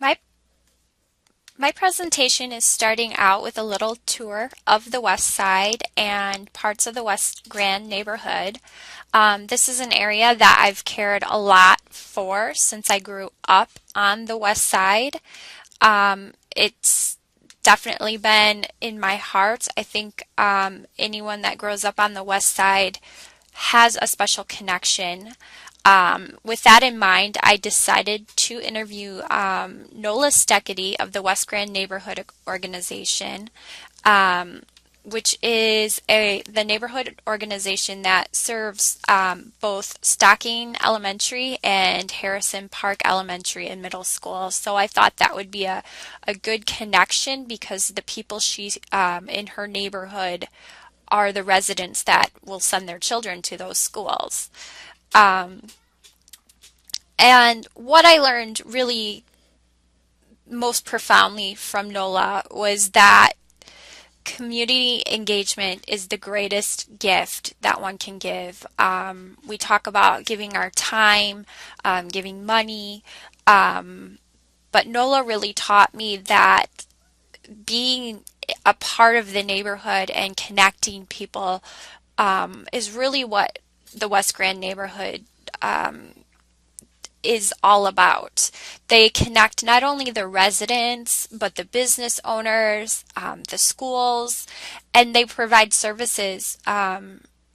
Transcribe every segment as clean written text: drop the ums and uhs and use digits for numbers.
My my presentation is starting out with a little tour of the West Side and parts of the West Grand neighborhood. This is an area that I've cared a lot for since I grew up on the West Side. It's definitely been in my heart. I think anyone that grows up on the West Side has a special connection. With that in mind, I decided to interview Nola Steketee of the West Grand Neighborhood Organization, which is the neighborhood organization that serves both Stocking Elementary and Harrison Park Elementary and Middle School. So I thought that would be a good connection because the people she's in her neighborhood are the residents that will send their children to those schools. Um, and what I learned really most profoundly from Nola was that community engagement is the greatest gift that one can give. We talk about giving our time, giving money, but Nola really taught me that being a part of the neighborhood and connecting people is really what the West Grand neighborhood is all about. They connect not only the residents, but the business owners, the schools, and they provide services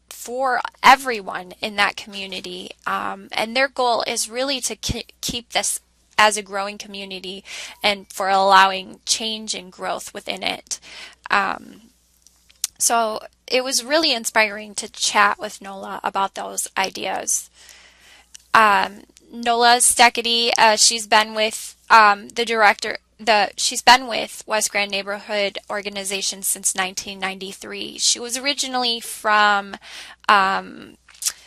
for everyone in that community. And their goal is really to keep this as a growing community and for allowing change and growth within it. So it was really inspiring to chat with Nola about those ideas. Nola Steketee, she's been with the director. She's been with West Grand Neighborhood Organization since 1993. She was originally from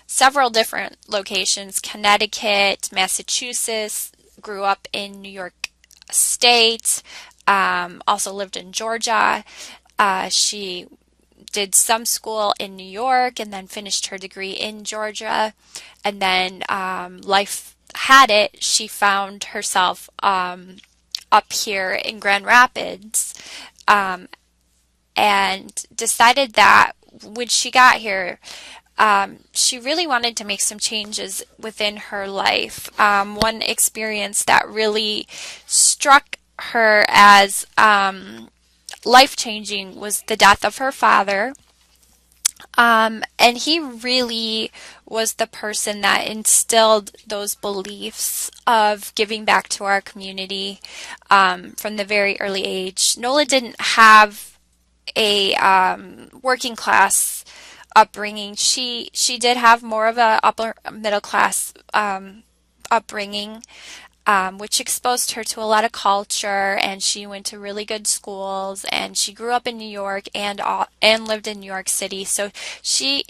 several different locations: Connecticut, Massachusetts. Grew up in New York State. Also lived in Georgia. She did some school in New York and then finished her degree in Georgia. And then life had it, she found herself up here in Grand Rapids and decided that when she got here, she really wanted to make some changes within her life. One experience that really struck her as life-changing was the death of her father. And he really was the person that instilled those beliefs of giving back to our community from the very early age. Nola didn't have a working class upbringing. She did have more of a upper middle class upbringing, which exposed her to a lot of culture, and she went to really good schools, and she grew up in New York and lived in New York City. So she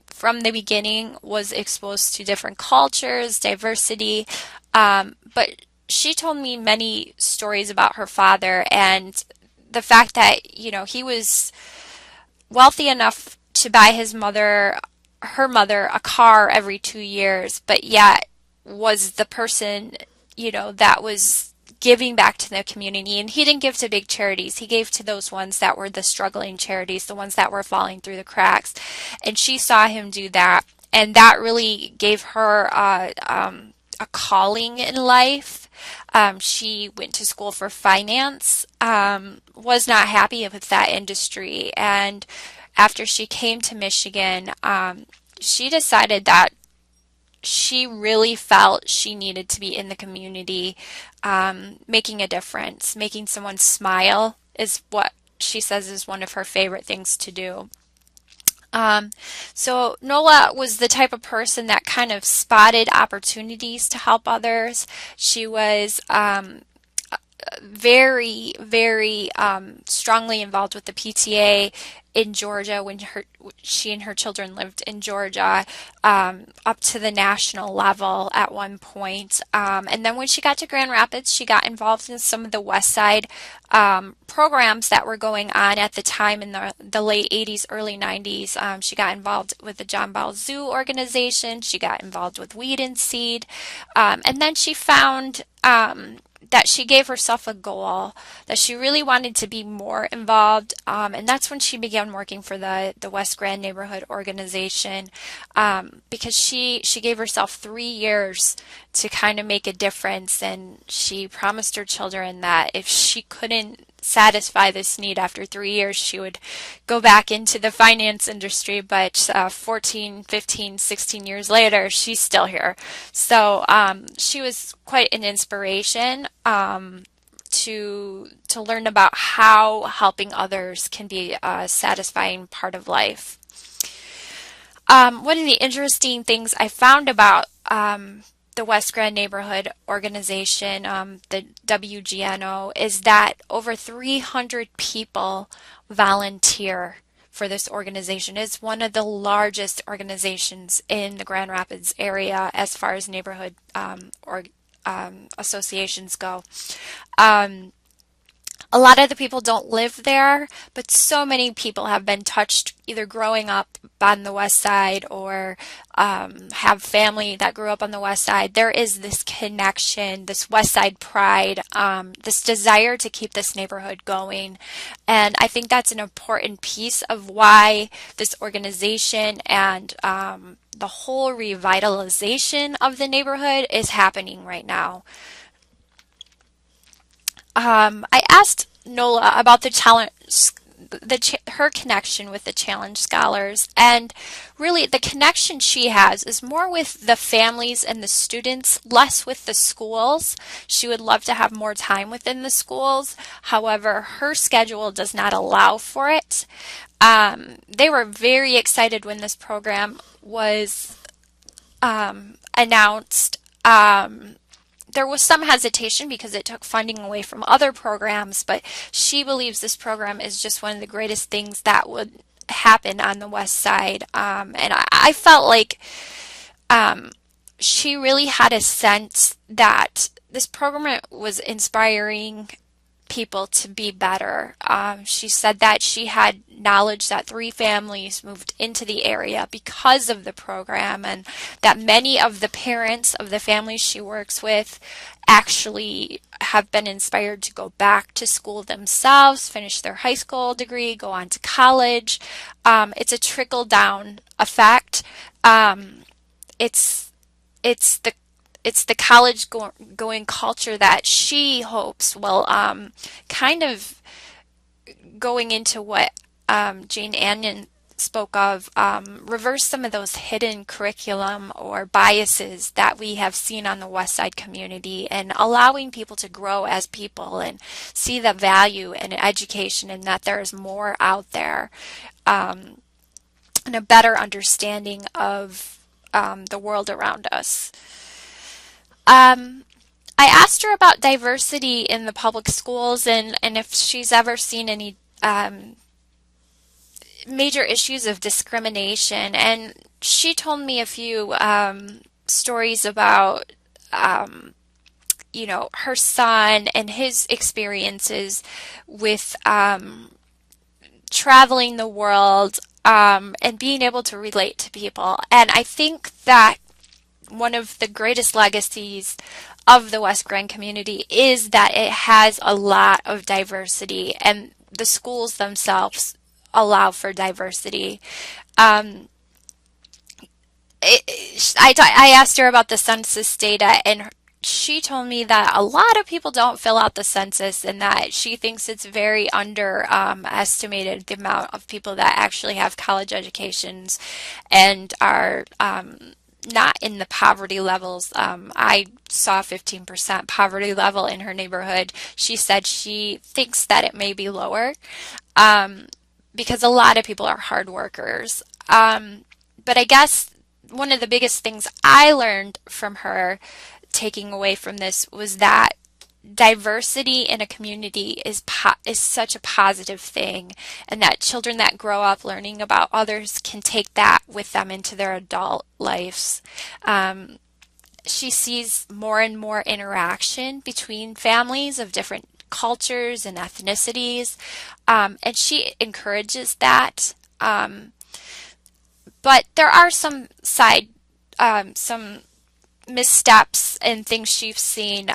from the beginning was exposed to different cultures, diversity, but she told me many stories about her father and the fact that, he was wealthy enough to buy her mother, a car every 2 years, but yet was the person, that was giving back to the community. And he didn't give to big charities. He gave to those ones that were the struggling charities, the ones that were falling through the cracks. And she saw him do that. And that really gave her a calling in life. She went to school for finance, was not happy with that industry. And after she came to Michigan, she decided that she really felt she needed to be in the community, making a difference. Making someone smile is what she says is one of her favorite things to do. So Nola was the type of person that kind of spotted opportunities to help others. She was very, very strongly involved with the PTA in Georgia when she and her children lived in Georgia, up to the national level at one point. And then when she got to Grand Rapids, she got involved in some of the West Side programs that were going on at the time in the late 80s, early 90s. She got involved with the John Ball Zoo organization. She got involved with Weed and Seed. And then she found that she gave herself a goal, that she really wanted to be more involved, and that's when she began working for the West Grand Neighborhood Organization, because she gave herself 3 years to kind of make a difference, and she promised her children that if she couldn't satisfy this need after 3 years, she would go back into the finance industry. But 14, 15, 16 years later, she's still here. So she was quite an inspiration to learn about how helping others can be a satisfying part of life. One of the interesting things I found about the West Grand Neighborhood Organization, the WGNO, is that over 300 people volunteer for this organization. It's one of the largest organizations in the Grand Rapids area as far as neighborhood associations go. A lot of the people don't live there, but so many people have been touched either growing up on the west side or have family that grew up on the west side. There is this connection, this west side pride, this desire to keep this neighborhood going. And I think that's an important piece of why this organization and the whole revitalization of the neighborhood is happening right now. I asked Nola about the challenge, her connection with the Challenge Scholars, and really the connection she has is more with the families and the students, less with the schools. She would love to have more time within the schools. However, her schedule does not allow for it. They were very excited when this program was announced. There was some hesitation because it took funding away from other programs, but she believes this program is just one of the greatest things that would happen on the west side. And I felt like she really had a sense that this program was inspiring people to be better. She said that she had knowledge that 3 families moved into the area because of the program, and that many of the parents of the families she works with actually have been inspired to go back to school themselves, finish their high school degree, go on to college. It's a trickle-down effect. It's the college going culture that she hopes will kind of going into what Jane Anyon spoke of, reverse some of those hidden curriculum or biases that we have seen on the West Side community, and allowing people to grow as people and see the value in education and that there is more out there, and a better understanding of the world around us. I asked her about diversity in the public schools and if she's ever seen any major issues of discrimination. And she told me a few stories about, her son and his experiences with traveling the world and being able to relate to people. And I think that one of the greatest legacies of the West Grand community is that it has a lot of diversity, and the schools themselves allow for diversity. I asked her about the census data, and she told me that a lot of people don't fill out the census, and that she thinks it's very underestimated the amount of people that actually have college educations and are not in the poverty levels. I saw 15% poverty level in her neighborhood. She said she thinks that it may be lower because a lot of people are hard workers. But I guess one of the biggest things I learned from her taking away from this was that diversity in a community is such a positive thing, and that children that grow up learning about others can take that with them into their adult lives. She sees more and more interaction between families of different cultures and ethnicities, and she encourages that. But there are some missteps and things she's seen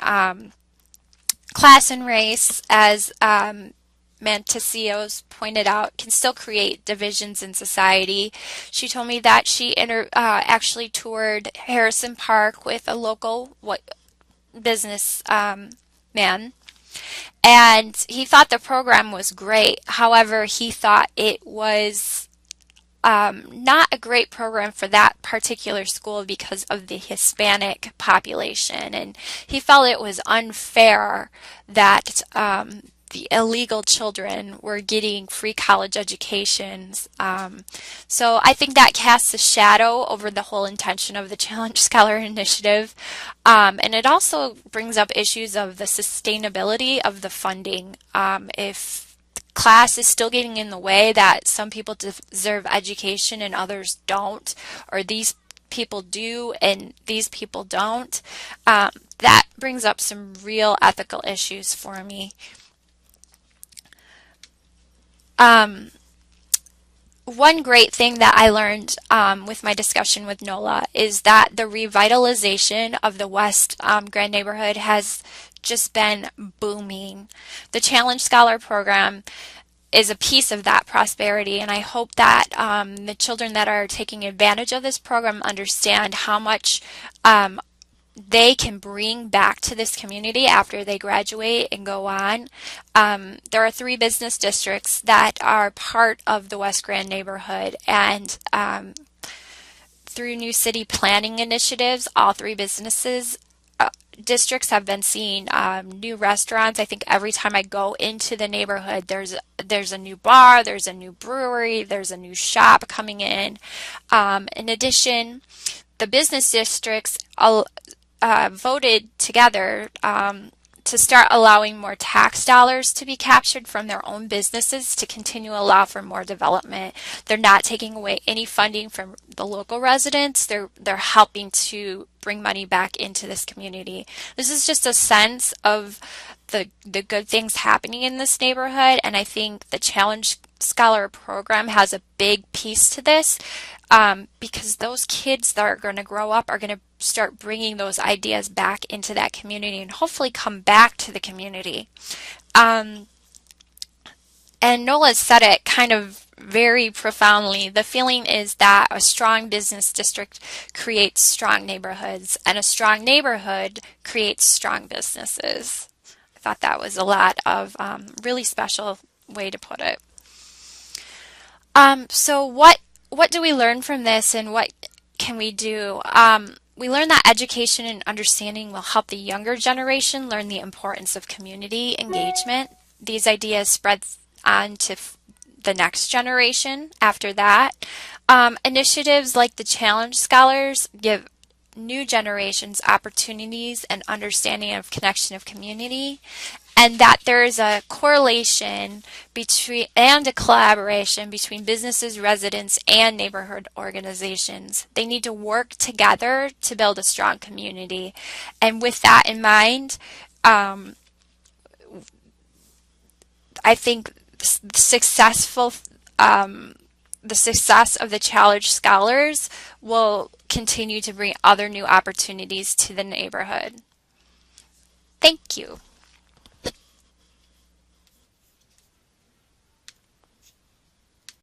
class and race, as Manticios pointed out, can still create divisions in society. She told me that she actually toured Harrison Park with a local business man, and he thought the program was great. However, he thought it was not a great program for that particular school because of the Hispanic population, and he felt it was unfair that the illegal children were getting free college educations. So I think that casts a shadow over the whole intention of the Challenge Scholar Initiative, and it also brings up issues of the sustainability of the funding. If class is still getting in the way, that some people deserve education and others don't, or these people do and these people don't, that brings up some real ethical issues for me. One great thing that I learned with my discussion with Nola is that the revitalization of the West Grand neighborhood has just been booming. The Challenge Scholar program is a piece of that prosperity, and I hope that the children that are taking advantage of this program understand how much they can bring back to this community after they graduate and go on. There are 3 business districts that are part of the West Grand neighborhood, and through new city planning initiatives, all 3 businesses districts have been seeing new restaurants. I think every time I go into the neighborhood, there's a new bar, there's a new brewery, there's a new shop coming in. In addition, the business districts voted together to start allowing more tax dollars to be captured from their own businesses to continue to allow for more development. They're not taking away any funding from the local residents. They're helping to bring money back into this community. This is just a sense of the good things happening in this neighborhood, and I think the Challenge Scholar program has a big piece to this, because those kids that are going to grow up are going to start bringing those ideas back into that community and hopefully come back to the community. And Nola said it kind of very profoundly. The feeling is that a strong business district creates strong neighborhoods, and a strong neighborhood creates strong businesses. I thought that was a lot of really special way to put it. So what do we learn from this, and what can we do? We learn that education and understanding will help the younger generation learn the importance of community engagement. These ideas spread on to the next generation after that. Initiatives like the Challenge Scholars give new generations opportunities and understanding of connection of community, and that there is a correlation between and a collaboration between businesses, residents, and neighborhood organizations. They need to work together to build a strong community. And with that in mind, I think the success of the Challenge Scholars will continue to bring other new opportunities to the neighborhood. Thank you.